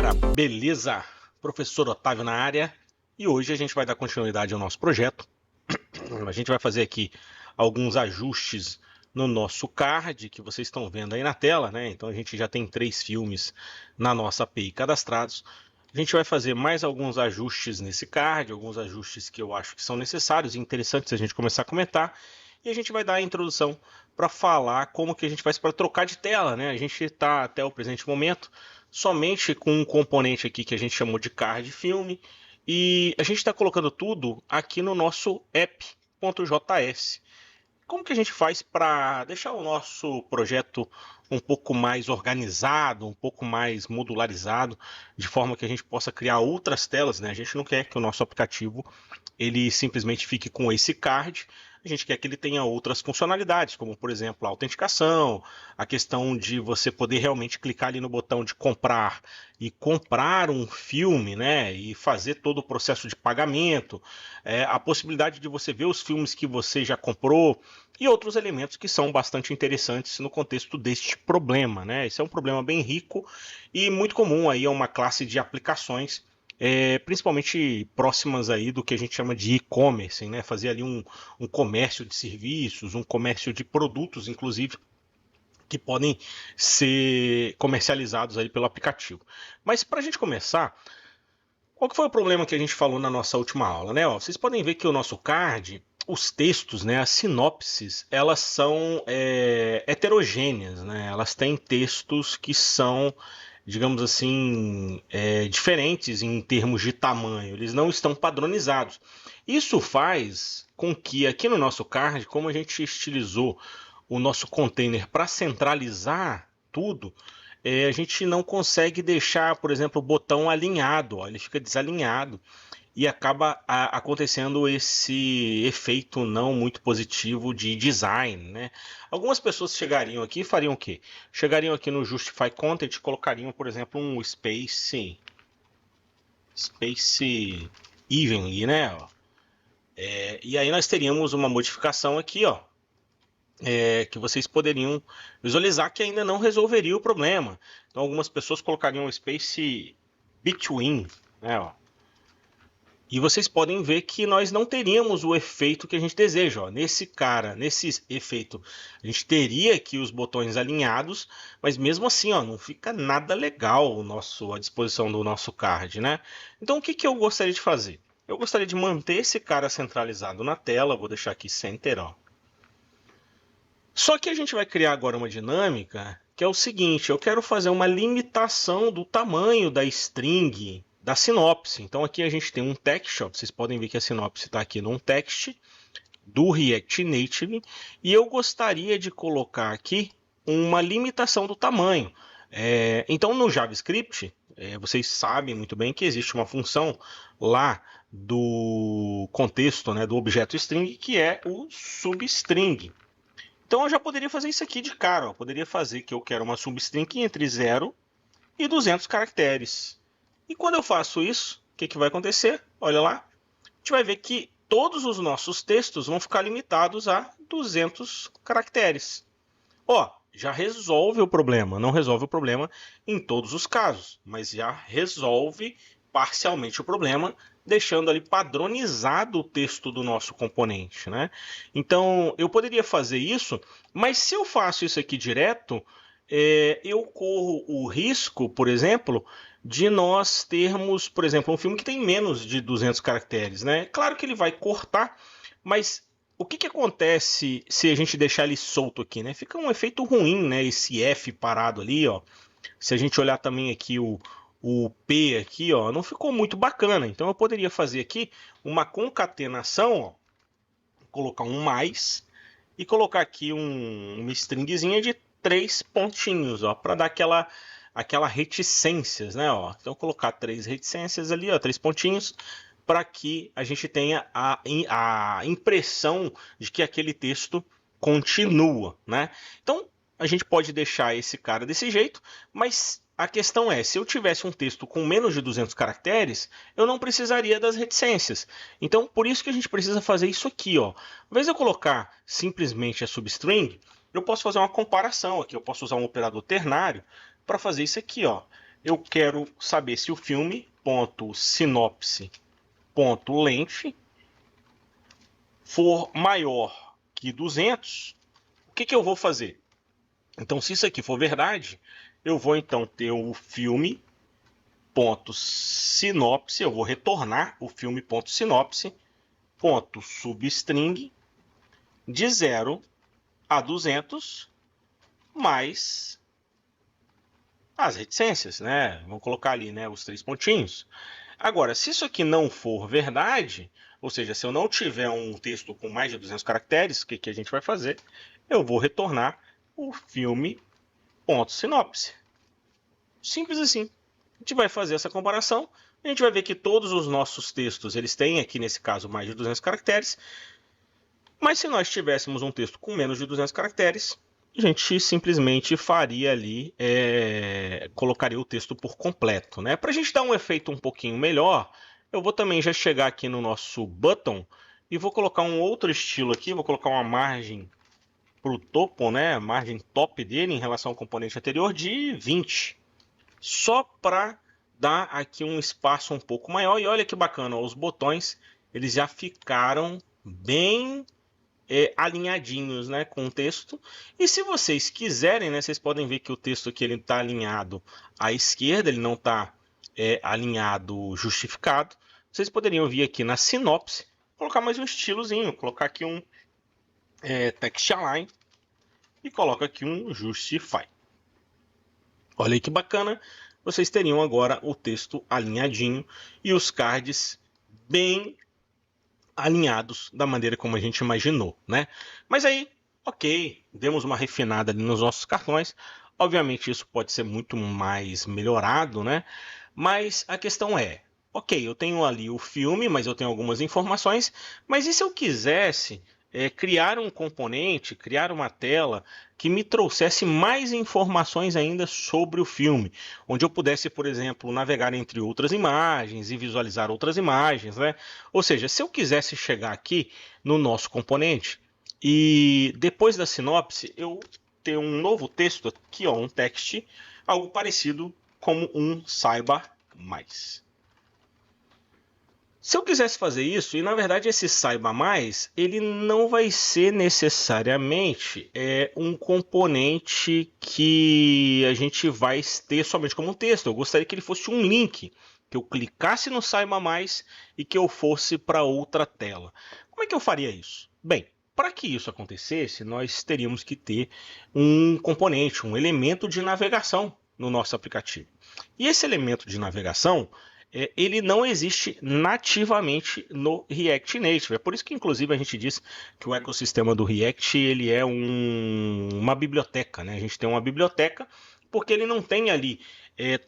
galera, beleza? Professor Otávio na área, e hoje a gente vai dar continuidade ao nosso projeto. A gente vai fazer aqui alguns ajustes no nosso card que vocês estão vendo aí na tela, né? Então a gente já tem 3 filmes na nossa API cadastrados. A gente vai fazer mais alguns ajustes nesse card, alguns ajustes que eu acho que são necessários e interessantes a gente começar a comentar. E a gente vai dar a introdução para falar como que a gente faz para trocar de tela, né? A gente está até o presente momento somente com um componente aqui que a gente chamou de card filme, e a gente está colocando tudo aqui no nosso app.js. Como que a gente faz para deixar o nosso projeto um pouco mais organizado, um pouco mais modularizado, de forma que a gente possa criar outras telas, né? A gente não quer que o nosso aplicativo ele simplesmente fique com esse card. A gente quer que ele tenha outras funcionalidades, como por exemplo a autenticação, a questão de você poder realmente clicar ali no botão de comprar e comprar um filme, né, e fazer todo o processo de pagamento, a possibilidade de você ver os filmes que você já comprou e outros elementos que são bastante interessantes no contexto deste problema, né? Esse é um problema bem rico e muito comum aí a uma classe de aplicações principalmente próximas aí do que a gente chama de e-commerce, né? Fazer ali um comércio de serviços, um comércio de produtos, inclusive, que podem ser comercializados aí pelo aplicativo. Mas para a gente começar, qual que foi o problema que a gente falou na nossa última aula, né? Ó, vocês podem ver que o nosso card, os textos, né, as sinopses, elas são heterogêneas, né? Elas têm textos que são, digamos assim, diferentes em termos de tamanho. Eles não estão padronizados. Isso faz com que aqui no nosso card, como a gente estilizou o nosso container para centralizar tudo, a gente não consegue deixar, por exemplo, o botão alinhado, ó, ele fica desalinhado e acaba acontecendo esse efeito não muito positivo de design, né? Algumas pessoas chegariam aqui e fariam o quê? Chegariam aqui no Justify Content e colocariam, por exemplo, um space evenly, né? E aí nós teríamos uma modificação aqui, ó, que vocês poderiam visualizar que ainda não resolveria o problema. Então algumas pessoas colocariam um space between, né, ó. E vocês podem ver que nós não teríamos o efeito que a gente deseja. Ó. Nesse efeito, a gente teria aqui os botões alinhados, mas mesmo assim, ó, não fica nada legal a disposição do nosso card, né? Então o que eu gostaria de fazer? Eu gostaria de manter esse cara centralizado na tela, vou deixar aqui Center, ó. Só que a gente vai criar agora uma dinâmica que é o seguinte, eu quero fazer uma limitação do tamanho da string da sinopse. Então aqui a gente tem um text, ó, vocês podem ver que a sinopse está aqui num text do React Native, e eu gostaria de colocar aqui uma limitação do tamanho. Então no JavaScript, vocês sabem muito bem que existe uma função lá do contexto, né, do objeto string, que é o substring. Então eu já poderia fazer isso aqui de cara. Eu poderia fazer que eu quero uma substring entre 0 e 200 caracteres. E quando eu faço isso, o que vai acontecer? Olha lá, a gente vai ver que todos os nossos textos vão ficar limitados a 200 caracteres. Ó, já resolve o problema. Não resolve o problema em todos os casos, mas já resolve parcialmente o problema, deixando ali padronizado o texto do nosso componente, né? Então, eu poderia fazer isso, mas se eu faço isso aqui direto, eu corro o risco, por exemplo, de nós termos, por exemplo, um filme que tem menos de 200 caracteres, né? Claro que ele vai cortar, mas o que acontece se a gente deixar ele solto aqui, né? Fica um efeito ruim, né? Esse F parado ali, ó. Se a gente olhar também aqui o P aqui, ó, não ficou muito bacana. Então eu poderia fazer aqui uma concatenação, ó, colocar um mais e colocar aqui uma stringzinha de 3 pontinhos, ó, para dar aquela reticências, né, ó. Então colocar 3 reticências ali, ó, 3 pontinhos, para que a gente tenha a impressão de que aquele texto continua, né? Então a gente pode deixar esse cara desse jeito, mas a questão é, se eu tivesse um texto com menos de 200 caracteres, eu não precisaria das reticências. Então, por isso que a gente precisa fazer isso aqui, ó. Ao invés de eu colocar simplesmente a substring, eu posso fazer uma comparação aqui. Eu posso usar um operador ternário para fazer isso aqui, ó. eu quero saber se o filme.sinopse.length for maior que 200, o que eu vou fazer? Então, se isso aqui for verdade, eu vou então ter o filme.sinopse, eu vou retornar o filme.sinopse.substring de 0 a 200 mais as reticências, né? Vamos colocar ali, né, os 3 pontinhos. Agora, se isso aqui não for verdade, ou seja, se eu não tiver um texto com mais de 200 caracteres, o que a gente vai fazer? Eu vou retornar o filme.sinopse. Simples assim. A gente vai fazer essa comparação, a gente vai ver que todos os nossos textos, eles têm aqui nesse caso mais de 200 caracteres, mas se nós tivéssemos um texto com menos de 200 caracteres, a gente simplesmente faria ali, colocaria o texto por completo, né? Para a gente dar um efeito um pouquinho melhor, eu vou também já chegar aqui no nosso button e vou colocar um outro estilo aqui, vou colocar uma margem para o topo, né? A margem top dele em relação ao componente anterior de 20. Só para dar aqui um espaço um pouco maior. E olha que bacana, ó, os botões eles já ficaram bem alinhadinhos, né, com o texto. E se vocês quiserem, né, vocês podem ver que o texto aqui ele está alinhado à esquerda, ele não está alinhado justificado. Vocês poderiam vir aqui na sinopse, colocar mais um estilozinho, colocar aqui um text align e coloca aqui um justify. Olha aí que bacana, vocês teriam agora o texto alinhadinho e os cards bem alinhados da maneira como a gente imaginou, né? Mas aí, ok, demos uma refinada ali nos nossos cartões. Obviamente isso pode ser muito mais melhorado, né? Mas a questão é, ok, eu tenho ali o filme, mas eu tenho algumas informações, mas e se eu quisesse criar um componente, criar uma tela que me trouxesse mais informações ainda sobre o filme, onde eu pudesse, por exemplo, navegar entre outras imagens e visualizar outras imagens, né? Ou seja, se eu quisesse chegar aqui no nosso componente e depois da sinopse eu ter um novo texto aqui, ó, um text, algo parecido como um saiba mais. Se eu quisesse fazer isso, e na verdade esse saiba mais, ele não vai ser necessariamente um componente que a gente vai ter somente como um texto. Eu gostaria que ele fosse um link, que eu clicasse no saiba mais e que eu fosse para outra tela. Como é que eu faria isso? Bem, para que isso acontecesse, nós teríamos que ter um componente, um elemento de navegação no nosso aplicativo. E esse elemento de navegação, ele não existe nativamente no React Native. É por isso que, inclusive, a gente diz que o ecossistema do React ele é uma biblioteca, né? A gente tem uma biblioteca porque ele não tem ali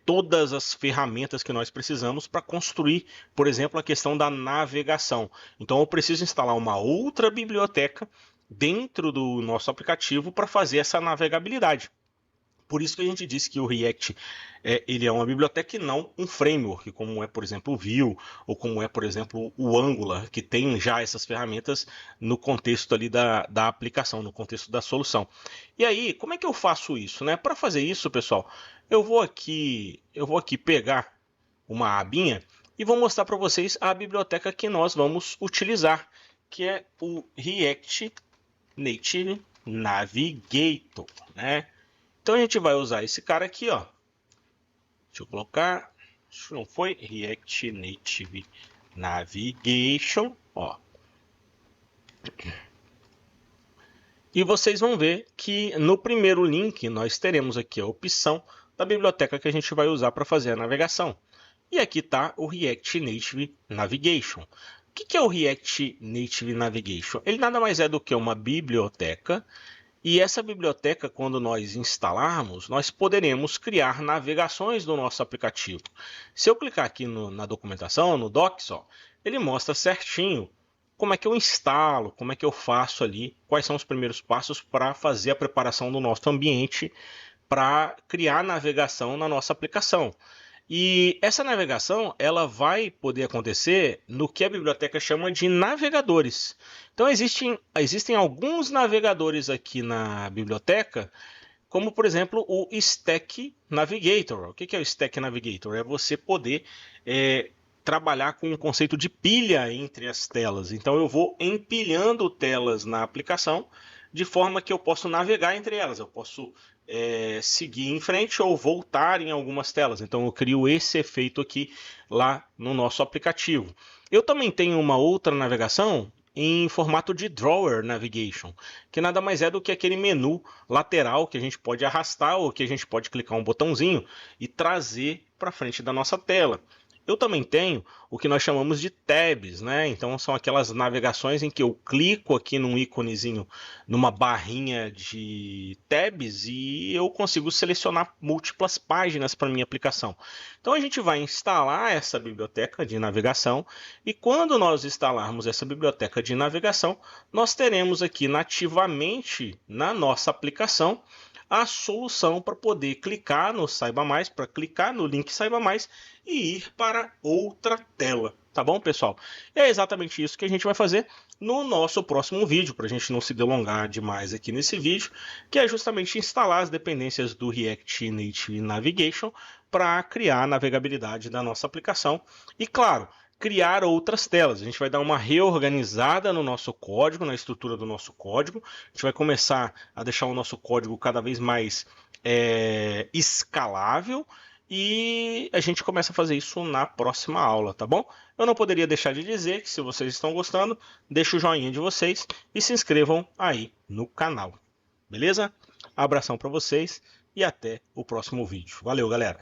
todas as ferramentas que nós precisamos para construir, por exemplo, a questão da navegação. Então, eu preciso instalar uma outra biblioteca dentro do nosso aplicativo para fazer essa navegabilidade. Por isso que a gente disse que o React ele é uma biblioteca e não um framework, como é, por exemplo, o Vue, ou como é, por exemplo, o Angular, que tem já essas ferramentas no contexto ali da aplicação, no contexto da solução. E aí, como é que eu faço isso, né? Para fazer isso, pessoal, eu vou aqui pegar uma abinha e vou mostrar para vocês a biblioteca que nós vamos utilizar, que é o React Native Navigator, né? Então a gente vai usar esse cara aqui, ó. Deixa eu colocar. Isso não foi React Native Navigation, ó. E vocês vão ver que no primeiro link nós teremos aqui a opção da biblioteca que a gente vai usar para fazer a navegação. E aqui está o React Native Navigation. O que é o React Native Navigation? Ele nada mais é do que uma biblioteca. E essa biblioteca, quando nós instalarmos, nós poderemos criar navegações do nosso aplicativo. Se eu clicar aqui na documentação, no Docs, ó, ele mostra certinho como é que eu instalo, como é que eu faço ali, quais são os primeiros passos para fazer a preparação do nosso ambiente para criar navegação na nossa aplicação. E essa navegação ela vai poder acontecer no que a biblioteca chama de navegadores. Então existem alguns navegadores aqui na biblioteca como por exemplo o Stack Navigator. O que é o Stack Navigator? É você poder trabalhar com o conceito de pilha entre as telas. Então eu vou empilhando telas na aplicação de forma que eu posso navegar entre elas. Eu posso seguir em frente ou voltar em algumas telas. Então eu crio esse efeito aqui lá no nosso aplicativo. Eu também tenho uma outra navegação em formato de Drawer Navigation, que nada mais é do que aquele menu lateral que a gente pode arrastar ou que a gente pode clicar um botãozinho e trazer para frente da nossa tela. Eu também tenho o que nós chamamos de tabs, né? Então são aquelas navegações em que eu clico aqui num íconezinho, numa barrinha de tabs e eu consigo selecionar múltiplas páginas para minha aplicação. Então a gente vai instalar essa biblioteca de navegação e quando nós instalarmos essa biblioteca de navegação, nós teremos aqui nativamente na nossa aplicação a solução para poder clicar no Saiba Mais, para clicar no link Saiba Mais e ir para outra tela. Tá bom, pessoal? E é exatamente isso que a gente vai fazer no nosso próximo vídeo, para a gente não se delongar demais aqui nesse vídeo, que é justamente instalar as dependências do React Native Navigation para criar a navegabilidade da nossa aplicação. E claro, criar outras telas. A gente vai dar uma reorganizada no nosso código, na estrutura do nosso código. A gente vai começar a deixar o nosso código cada vez mais escalável e a gente começa a fazer isso na próxima aula, tá bom? Eu não poderia deixar de dizer que se vocês estão gostando, deixa o joinha de vocês e se inscrevam aí no canal. Beleza? Abração para vocês e até o próximo vídeo. Valeu, galera!